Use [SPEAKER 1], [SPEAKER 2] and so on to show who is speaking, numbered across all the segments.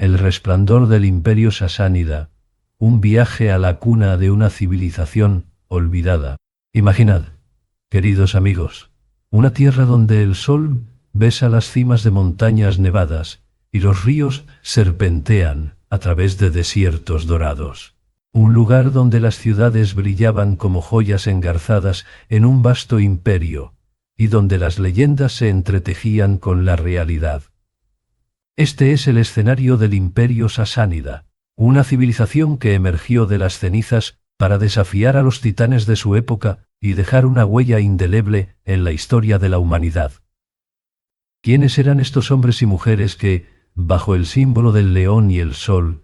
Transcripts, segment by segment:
[SPEAKER 1] El resplandor del imperio sasánida, un viaje a la cuna de una civilización olvidada. Imaginad, queridos amigos, una tierra donde el sol besa las cimas de montañas nevadas y los ríos serpentean a través de desiertos dorados. Un lugar donde las ciudades brillaban como joyas engarzadas en un vasto imperio, y donde las leyendas se entretejían con la realidad. Este es el escenario del imperio sasánida, una civilización que emergió de las cenizas para desafiar a los titanes de su época y dejar una huella indeleble en la historia de la humanidad. ¿Quiénes eran estos hombres y mujeres que, bajo el símbolo del león y el sol,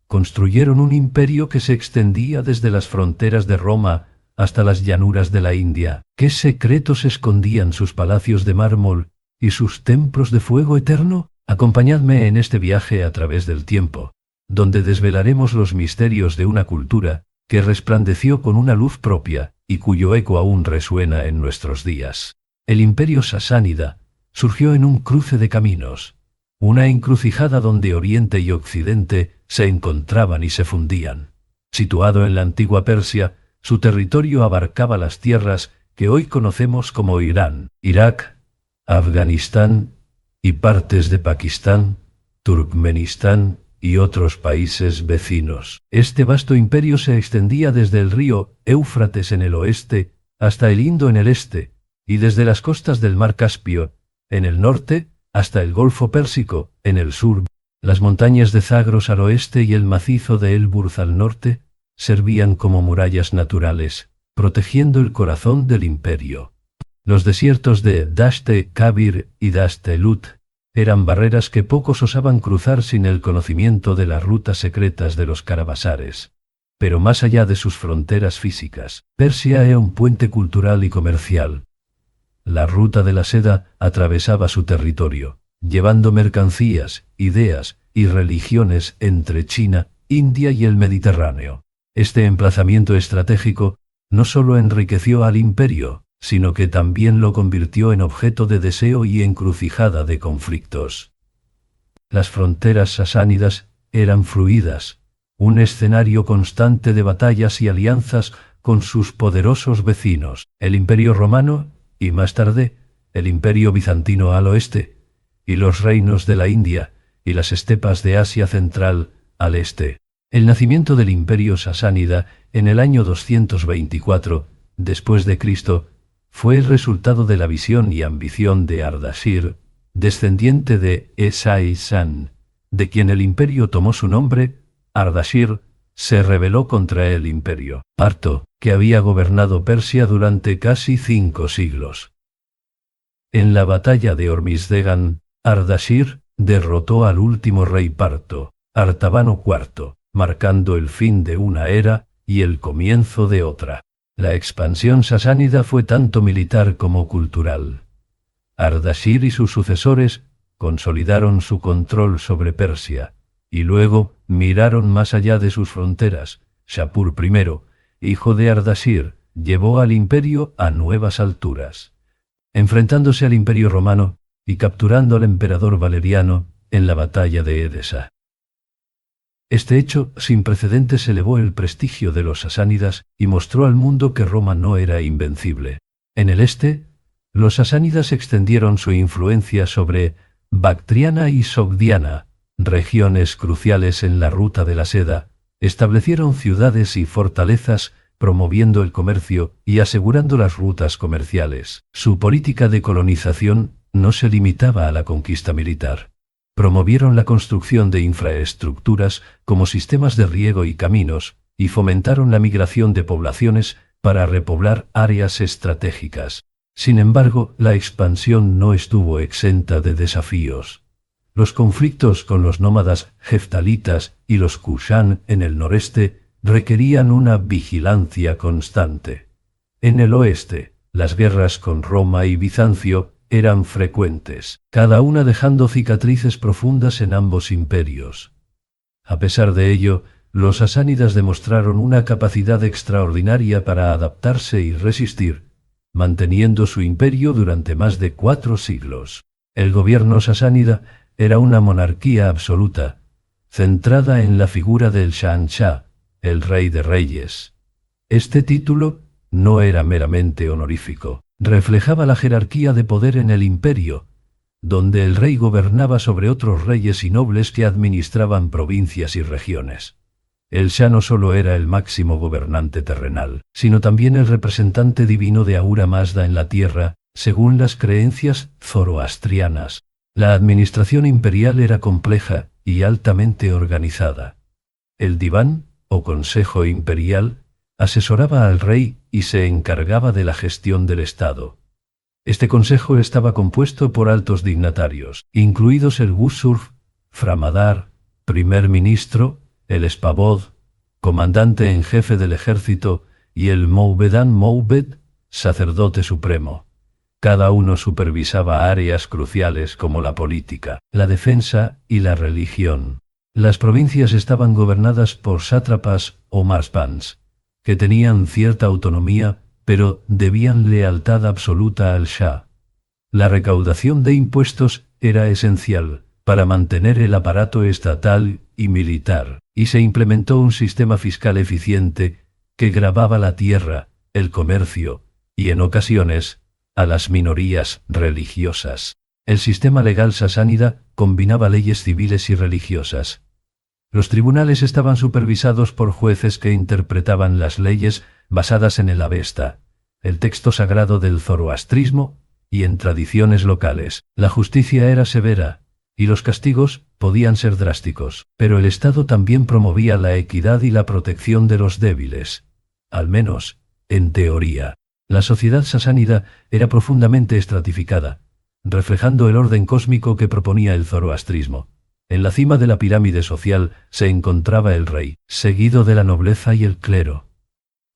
[SPEAKER 1] construyeron un imperio que se extendía desde las fronteras de Roma hasta las llanuras de la India? ¿Qué secretos escondían sus palacios de mármol y sus templos de fuego eterno? Acompañadme en este viaje a través del tiempo, donde desvelaremos los misterios de una cultura que resplandeció con una luz propia y cuyo eco aún resuena en nuestros días. El imperio sasánida surgió en un cruce de caminos, una encrucijada donde Oriente y Occidente se encontraban y se fundían. Situado en la antigua Persia, su territorio abarcaba las tierras que hoy conocemos como Irán, Irak, Afganistán y partes de Pakistán, Turkmenistán y otros países vecinos. Este vasto imperio se extendía desde el río Éufrates en el oeste hasta el Indo en el este, y desde las costas del mar Caspio, en el norte, hasta el Golfo Pérsico, en el sur. Las montañas de Zagros al oeste y el macizo de Elburz al norte servían como murallas naturales, protegiendo el corazón del imperio. Los desiertos de Dashte Kabir y Dashte Lut eran barreras que pocos osaban cruzar sin el conocimiento de las rutas secretas de los carabasares. Pero más allá de sus fronteras físicas, Persia era un puente cultural y comercial. La ruta de la seda atravesaba su territorio, llevando mercancías, ideas y religiones entre China, India y el Mediterráneo. Este emplazamiento estratégico no solo enriqueció al imperio, sino que también lo convirtió en objeto de deseo y encrucijada de conflictos. Las fronteras sasánidas eran fluidas, un escenario constante de batallas y alianzas con sus poderosos vecinos, el Imperio Romano, y más tarde, el Imperio Bizantino al oeste, y los reinos de la India y las estepas de Asia Central al este. El nacimiento del Imperio Sasánida en el año 224 después de Cristo fue el resultado de la visión y ambición de Ardashir, descendiente de Esai-San, de quien el imperio tomó su nombre. Ardashir se rebeló contra el imperio parto, que había gobernado Persia durante casi 5 siglos. En la batalla de Hormisdegan, Ardashir derrotó al último rey parto, Artabano IV, marcando el fin de una era y el comienzo de otra. La expansión sasánida fue tanto militar como cultural. Ardashir y sus sucesores consolidaron su control sobre Persia, y luego miraron más allá de sus fronteras. Shapur I, hijo de Ardashir, llevó al imperio a nuevas alturas, enfrentándose al imperio romano y capturando al emperador Valeriano en la batalla de Edesa. Este hecho sin precedentes elevó el prestigio de los sasánidas y mostró al mundo que Roma no era invencible. En el este, los sasánidas extendieron su influencia sobre Bactriana y Sogdiana, regiones cruciales en la ruta de la seda, establecieron ciudades y fortalezas, promoviendo el comercio y asegurando las rutas comerciales. Su política de colonización no se limitaba a la conquista militar. Promovieron la construcción de infraestructuras como sistemas de riego y caminos, y fomentaron la migración de poblaciones para repoblar áreas estratégicas. Sin embargo, la expansión no estuvo exenta de desafíos. Los conflictos con los nómadas heftalitas y los Kushan en el noreste requerían una vigilancia constante. En el oeste, las guerras con Roma y Bizancio eran frecuentes, cada una dejando cicatrices profundas en ambos imperios. A pesar de ello, los sasánidas demostraron una capacidad extraordinaria para adaptarse y resistir, manteniendo su imperio durante más de 4 siglos. El gobierno sasánida era una monarquía absoluta, centrada en la figura del Shahanshah, el rey de reyes. Este título no era meramente honorífico, reflejaba la jerarquía de poder en el imperio, donde el rey gobernaba sobre otros reyes y nobles que administraban provincias y regiones. El Shah no solo era el máximo gobernante terrenal, sino también el representante divino de Ahura Mazda en la tierra, según las creencias zoroastrianas. La administración imperial era compleja y altamente organizada. El diván, o consejo imperial, asesoraba al rey y se encargaba de la gestión del Estado. Este consejo estaba compuesto por altos dignatarios, incluidos el Gusurf, Framadar, primer ministro, el Espabod, comandante en jefe del ejército, y el Moubedan Moubed, sacerdote supremo. Cada uno supervisaba áreas cruciales como la política, la defensa y la religión. Las provincias estaban gobernadas por sátrapas o marspans, que tenían cierta autonomía, pero debían lealtad absoluta al Shah. La recaudación de impuestos era esencial para mantener el aparato estatal y militar, y se implementó un sistema fiscal eficiente que gravaba la tierra, el comercio y, en ocasiones, a las minorías religiosas. El sistema legal sasánida combinaba leyes civiles y religiosas. Los tribunales estaban supervisados por jueces que interpretaban las leyes basadas en el Avesta, el texto sagrado del zoroastrismo, y en tradiciones locales. La justicia era severa, y los castigos podían ser drásticos, pero el Estado también promovía la equidad y la protección de los débiles. Al menos, en teoría. La sociedad sasánida era profundamente estratificada, reflejando el orden cósmico que proponía el zoroastrismo. En la cima de la pirámide social se encontraba el rey, seguido de la nobleza y el clero.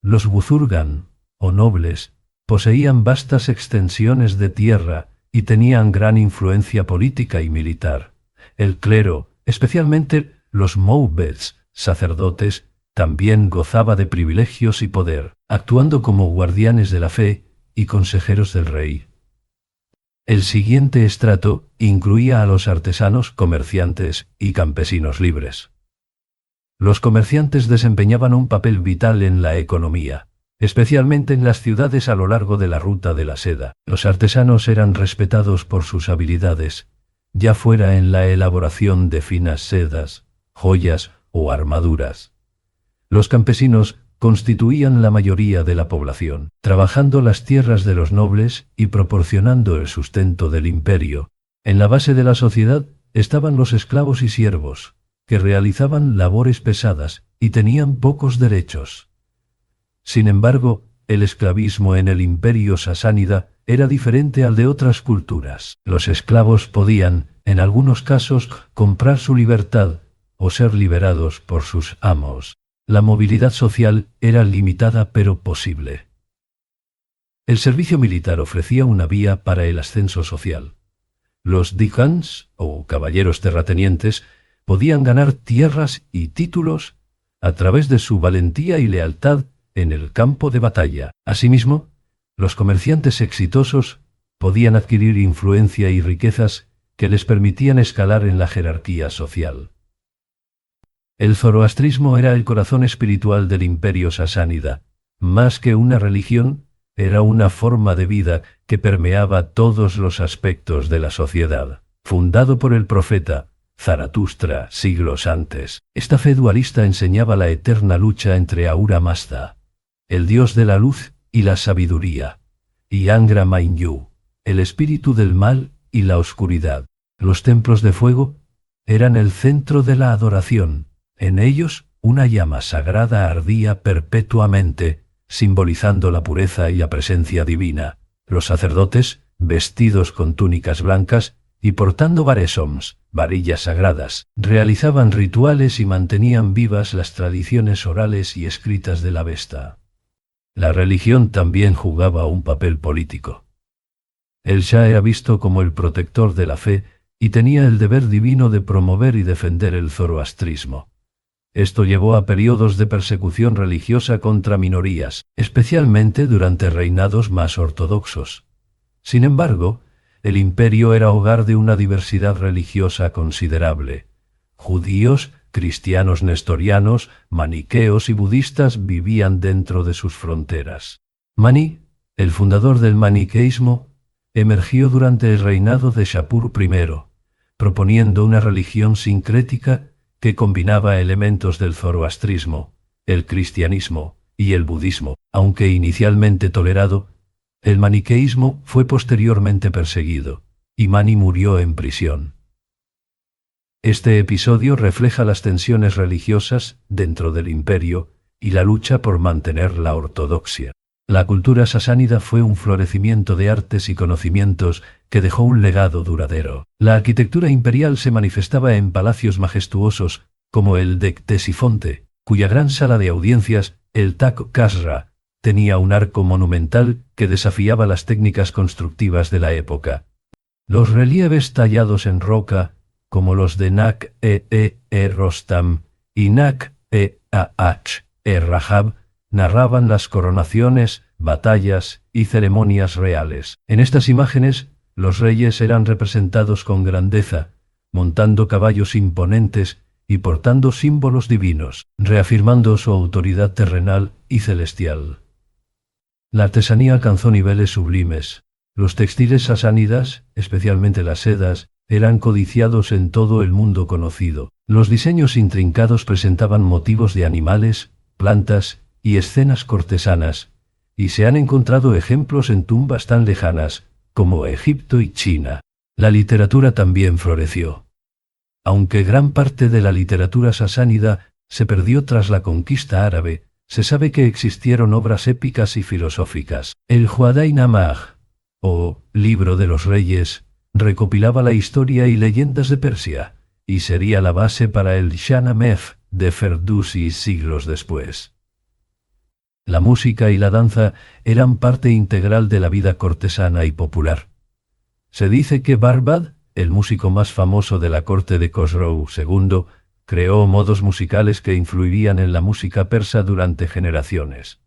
[SPEAKER 1] Los buzurgan, o nobles, poseían vastas extensiones de tierra y tenían gran influencia política y militar. El clero, especialmente los moubeds, sacerdotes, también gozaba de privilegios y poder, actuando como guardianes de la fe y consejeros del rey. El siguiente estrato incluía a los artesanos, comerciantes y campesinos libres. Los comerciantes desempeñaban un papel vital en la economía, especialmente en las ciudades a lo largo de la ruta de la seda. Los artesanos eran respetados por sus habilidades, ya fuera en la elaboración de finas sedas, joyas o armaduras. Los campesinos constituían la mayoría de la población, trabajando las tierras de los nobles y proporcionando el sustento del imperio. En la base de la sociedad estaban los esclavos y siervos, que realizaban labores pesadas y tenían pocos derechos. Sin embargo, el esclavismo en el imperio sasánida era diferente al de otras culturas. Los esclavos podían, en algunos casos, comprar su libertad o ser liberados por sus amos. La movilidad social era limitada pero posible. El servicio militar ofrecía una vía para el ascenso social. Los dihans, o caballeros terratenientes, podían ganar tierras y títulos a través de su valentía y lealtad en el campo de batalla. Asimismo, los comerciantes exitosos podían adquirir influencia y riquezas que les permitían escalar en la jerarquía social. El zoroastrismo era el corazón espiritual del imperio sasánida. Más que una religión, era una forma de vida que permeaba todos los aspectos de la sociedad. Fundado por el profeta Zaratustra siglos antes, esta fe dualista enseñaba la eterna lucha entre Ahura Mazda, el dios de la luz y la sabiduría, y Angra Mainyu, el espíritu del mal y la oscuridad. Los templos de fuego eran el centro de la adoración. En ellos, una llama sagrada ardía perpetuamente, simbolizando la pureza y la presencia divina. Los sacerdotes, vestidos con túnicas blancas y portando baresoms, varillas sagradas, realizaban rituales y mantenían vivas las tradiciones orales y escritas de la Avesta. La religión también jugaba un papel político. El Shah era visto como el protector de la fe y tenía el deber divino de promover y defender el zoroastrismo. Esto llevó a periodos de persecución religiosa contra minorías, especialmente durante reinados más ortodoxos. Sin embargo, el imperio era hogar de una diversidad religiosa considerable. Judíos, cristianos nestorianos, maniqueos y budistas vivían dentro de sus fronteras. Mani, el fundador del maniqueísmo, emergió durante el reinado de Shapur I, proponiendo una religión sincrética que combinaba elementos del zoroastrismo, el cristianismo y el budismo. Aunque inicialmente tolerado, el maniqueísmo fue posteriormente perseguido, y Mani murió en prisión. Este episodio refleja las tensiones religiosas dentro del imperio y la lucha por mantener la ortodoxia. La cultura sasánida fue un florecimiento de artes y conocimientos que dejó un legado duradero. La arquitectura imperial se manifestaba en palacios majestuosos, como el de Ctesifonte, cuya gran sala de audiencias, el Tak Kasra, tenía un arco monumental que desafiaba las técnicas constructivas de la época. Los relieves tallados en roca, como los de Nak-e-Rostam y Nak-e-Rahab, narraban las coronaciones, batallas y ceremonias reales. En estas imágenes, los reyes eran representados con grandeza, montando caballos imponentes y portando símbolos divinos, reafirmando su autoridad terrenal y celestial. La artesanía alcanzó niveles sublimes. Los textiles sasánidas, especialmente las sedas, eran codiciados en todo el mundo conocido. Los diseños intrincados presentaban motivos de animales, plantas y escenas cortesanas, y se han encontrado ejemplos en tumbas tan lejanas como Egipto y China. La literatura también floreció. Aunque gran parte de la literatura sasánida se perdió tras la conquista árabe, se sabe que existieron obras épicas y filosóficas. El Huadayn-Amag, o Libro de los Reyes, recopilaba la historia y leyendas de Persia, y sería la base para el Shahnameh de Ferdowsi siglos después. La música y la danza eran parte integral de la vida cortesana y popular. Se dice que Barbad, el músico más famoso de la corte de Khosrou II, creó modos musicales que influirían en la música persa durante generaciones.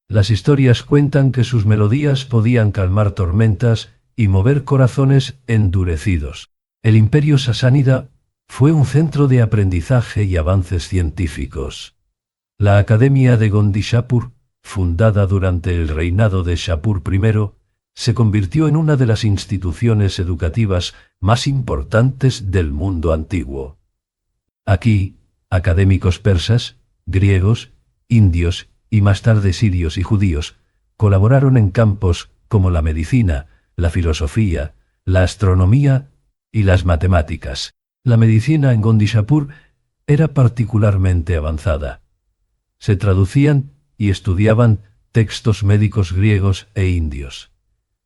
[SPEAKER 1] Las historias cuentan que sus melodías podían calmar tormentas y mover corazones endurecidos. El imperio sasánida fue un centro de aprendizaje y avances científicos. La Academia de Gondishapur, fundada durante el reinado de Shapur I, se convirtió en una de las instituciones educativas más importantes del mundo antiguo. Aquí, académicos persas, griegos, indios y más tarde sirios y judíos colaboraron en campos como la medicina, la filosofía, la astronomía y las matemáticas. La medicina en Gondishapur era particularmente avanzada. Se traducían y estudiaban textos médicos griegos e indios,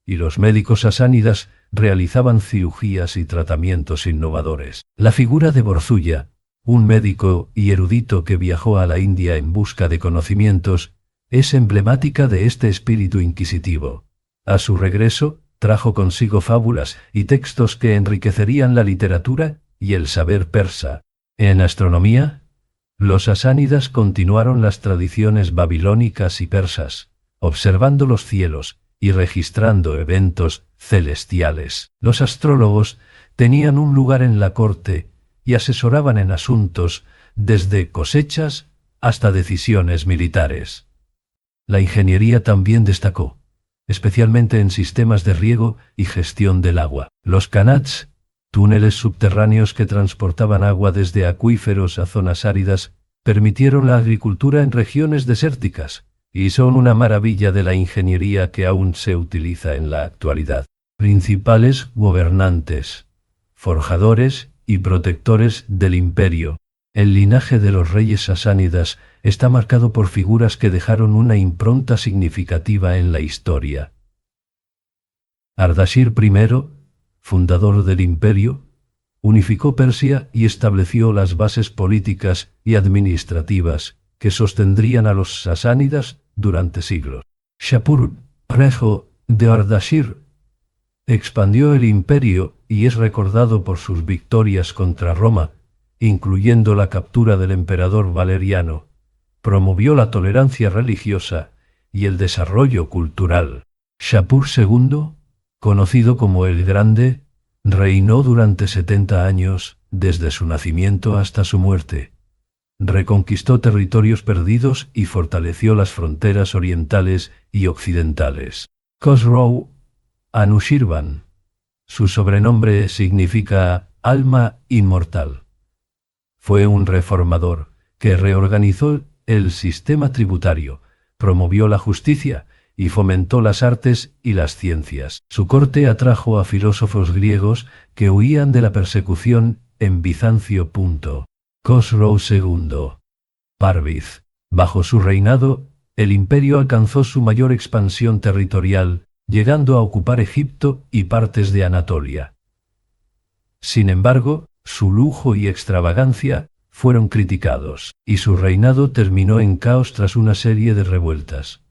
[SPEAKER 1] y los médicos sasánidas realizaban cirugías y tratamientos innovadores. La figura de Borzuya, un médico y erudito que viajó a la India en busca de conocimientos, es emblemática de este espíritu inquisitivo. A su regreso, trajo consigo fábulas y textos que enriquecerían la literatura y el saber persa. En astronomía, los sasánidas continuaron las tradiciones babilónicas y persas, observando los cielos y registrando eventos celestiales. Los astrólogos tenían un lugar en la corte y asesoraban en asuntos desde cosechas hasta decisiones militares. La ingeniería también destacó, especialmente en sistemas de riego y gestión del agua. Los qanats, túneles subterráneos que transportaban agua desde acuíferos a zonas áridas, permitieron la agricultura en regiones desérticas, y son una maravilla de la ingeniería que aún se utiliza en la actualidad. Principales gobernantes, forjadores y protectores del imperio. El linaje de los reyes sasánidas está marcado por figuras que dejaron una impronta significativa en la historia. Ardashir I, fundador del imperio, unificó Persia y estableció las bases políticas y administrativas que sostendrían a los sasánidas durante siglos. Shapur, hijo de Ardashir, expandió el imperio y es recordado por sus victorias contra Roma, incluyendo la captura del emperador Valeriano. Promovió la tolerancia religiosa y el desarrollo cultural. Shapur II, conocido como el Grande, reinó durante 70 años desde su nacimiento hasta su muerte. Reconquistó territorios perdidos y fortaleció las fronteras orientales y occidentales. Khosrow Anushirvan. Su sobrenombre significa alma inmortal. Fue un reformador que reorganizó el sistema tributario, promovió la justicia y fomentó las artes y las ciencias. Su corte atrajo a filósofos griegos que huían de la persecución en Bizancio. Khosrow II. Parviz. Bajo su reinado, el imperio alcanzó su mayor expansión territorial, llegando a ocupar Egipto y partes de Anatolia. Sin embargo, su lujo y extravagancia fueron criticados, y su reinado terminó en caos tras una serie de revueltas.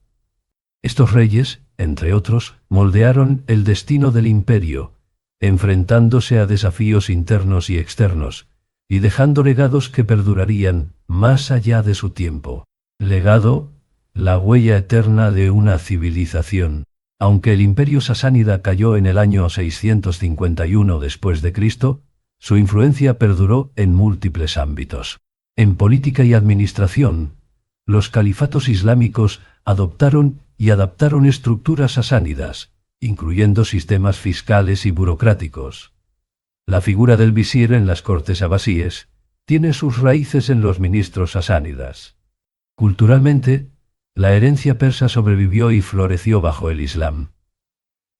[SPEAKER 1] Estos reyes, entre otros, moldearon el destino del imperio, enfrentándose a desafíos internos y externos, y dejando legados que perdurarían más allá de su tiempo. Legado, la huella eterna de una civilización. Aunque el imperio sasánida cayó en el año 651 después de Cristo, su influencia perduró en múltiples ámbitos. En política y administración, los califatos islámicos adoptaron y adaptaron estructuras sasánidas, incluyendo sistemas fiscales y burocráticos. La figura del visir en las cortes abasíes tiene sus raíces en los ministros sasánidas. Culturalmente, la herencia persa sobrevivió y floreció bajo el Islam.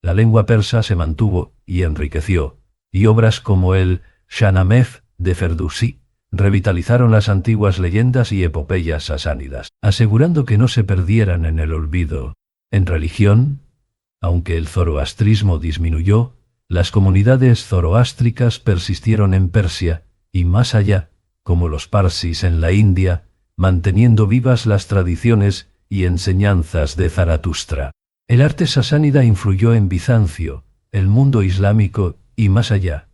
[SPEAKER 1] La lengua persa se mantuvo y enriqueció, y obras como el Shahnameh de Ferdowsi revitalizaron las antiguas leyendas y epopeyas sasánidas, asegurando que no se perdieran en el olvido. En religión, aunque el zoroastrismo disminuyó, las comunidades zoroástricas persistieron en Persia y más allá, como los parsis en la India, manteniendo vivas las tradiciones y enseñanzas de Zaratustra. El arte sasánida influyó en Bizancio, el mundo islámico y más allá.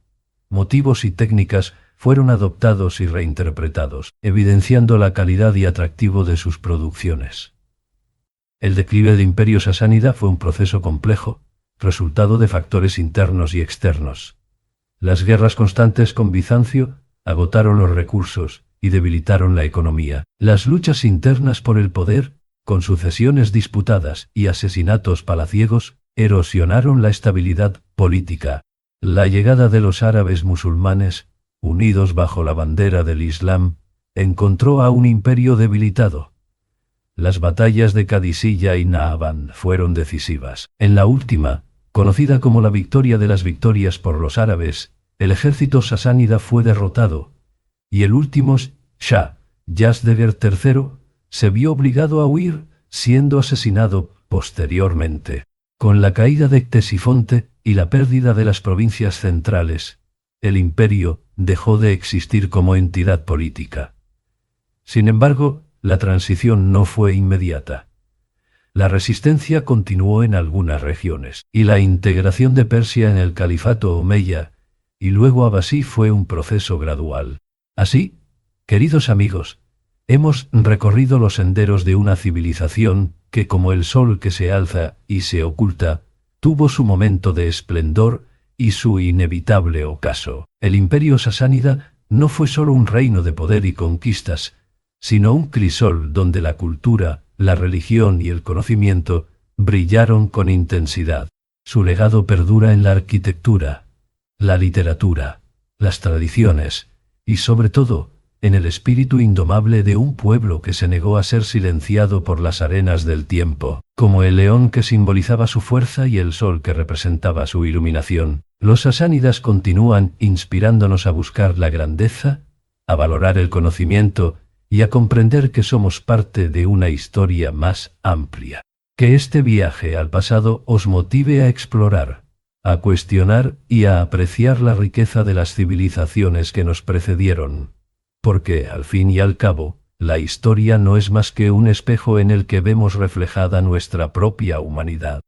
[SPEAKER 1] Motivos y técnicas fueron adoptados y reinterpretados, evidenciando la calidad y atractivo de sus producciones. El declive del imperio sasánida fue un proceso complejo, resultado de factores internos y externos. Las guerras constantes con Bizancio agotaron los recursos y debilitaron la economía. Las luchas internas por el poder, con sucesiones disputadas y asesinatos palaciegos, erosionaron la estabilidad política. La llegada de los árabes musulmanes, unidos bajo la bandera del Islam, encontró a un imperio debilitado. Las batallas de Qadisiyah y Nahawand fueron decisivas. En la última, conocida como la victoria de las victorias por los árabes, el ejército sasánida fue derrotado, y el último Shah, Yazdegerd III, se vio obligado a huir, siendo asesinado posteriormente. Con la caída de Ctesifonte y la pérdida de las provincias centrales, el imperio dejó de existir como entidad política. Sin embargo, la transición no fue inmediata. La resistencia continuó en algunas regiones, y la integración de Persia en el califato omeya y luego abasí fue un proceso gradual. Así, queridos amigos, hemos recorrido los senderos de una civilización que, como el sol que se alza y se oculta, tuvo su momento de esplendor y su inevitable ocaso. El imperio sasánida no fue solo un reino de poder y conquistas, sino un crisol donde la cultura, la religión y el conocimiento brillaron con intensidad. Su legado perdura en la arquitectura, la literatura, las tradiciones y, sobre todo, en el espíritu indomable de un pueblo que se negó a ser silenciado por las arenas del tiempo. Como el león que simbolizaba su fuerza y el sol que representaba su iluminación, los sasánidas continúan inspirándonos a buscar la grandeza, a valorar el conocimiento y a comprender que somos parte de una historia más amplia. Que este viaje al pasado os motive a explorar, a cuestionar y a apreciar la riqueza de las civilizaciones que nos precedieron. Porque, al fin y al cabo, la historia no es más que un espejo en el que vemos reflejada nuestra propia humanidad.